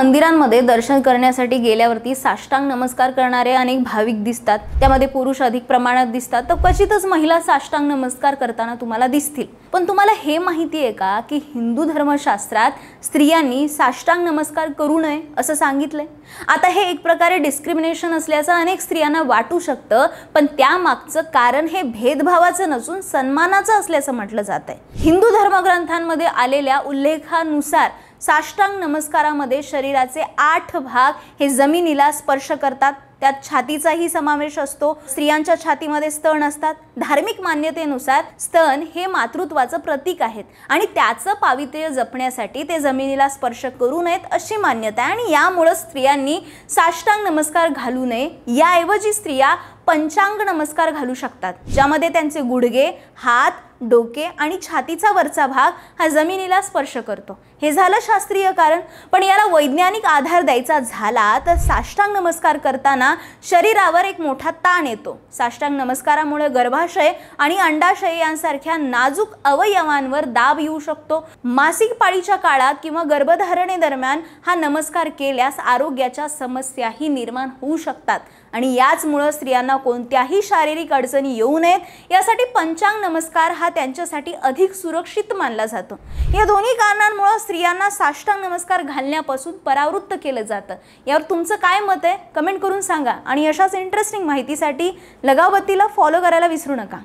मंदिरांमध्ये दर्शन करण्यासाठी गेल्यावरती साष्टांग नमस्कार करणारे अनेक भाविक दिसतात। त्यामध्ये पुरुष अधिक प्रमाणात दिसतात, तर क्वचितच महिला साष्टांग नमस्कार करताना तुम्हाला दिसतील। पण तुम्हाला हे माहिती आहे का की हिंदू धर्मशास्त्रात स्त्रियांनी साष्टांग नमस्कार करू नये असं सांगितलंय। आता हे एक प्रकारे डिस्क्रिमिनेशन असल्याचं अनेक स्त्रियांना वाटू शकतं, पण त्यामागचं कारण हे भेदभावाचं नसून सन्मानाचं असल्याचं म्हटलं जातंय। हिंदू धर्मग्रंथांमध्ये आलेल्या उल्लेखानुसार साष्टांग नमस्कारामध्ये शरीराचे 8 भाग हे जमिनीला स्पर्श करतात। त्यात छातीचाही समावेश असतो। स्त्रियांच्या छातीमध्ये स्तन असतात। धार्मिक मान्यतेनुसार स्तन हे मातृत्वाचं प्रतीक आहेत आणि त्याचं पावित्र्य जपण्यासाठी ते जमिनीला स्पर्श करू नयेत अशी मान्यता आहे आणि यामुळे स्त्रियांनी साष्टांग नमस्कार घालू नये। याऐवजी स्त्रिया पंचांग नमस्कार घालू शकतात, ज्यामध्ये त्यांचे गुडघे, हात, डोके आणि छातीचा वरचा भाग हा जमिनीला स्पर्श करतो। हे झालं शास्त्रीय कारण, पण याला वैज्ञानिक आधार द्यायचा झाला तर साष्टांग नमस्कार करताना शरीरावर एक मोठा ताण येतो। साष्टांग नमस्कारामुळे गर्भाशय आणि अंडाशय यांसारख्या नाजूक अवयवांवर दाब येऊ शकतो। मासिक पाळीच्या काळात किंवा गर्भधारणेदरम्यान हा नमस्कार केल्यास आरोग्याच्या समस्याही निर्माण होऊ शकतात आणि याचमुळे स्त्रियांना कोणत्याही शारीरिक अडचणी येऊ नयेत यासाठी पंचांग नमस्कार हा त्यांच्यासाठी अधिक सुरक्षित मानला जातो। या दोन्ही कारणांमुळे स्त्रियांना साष्टांग नमस्कार घालण्यापासून परावृत्त केलं जातं। यावर तुमचं काय मत आहे कमेंट करून सांगा आणि अशाच इंटरेस्टिंग माहितीसाठी लगावतीला फॉलो करायला विसरू नका।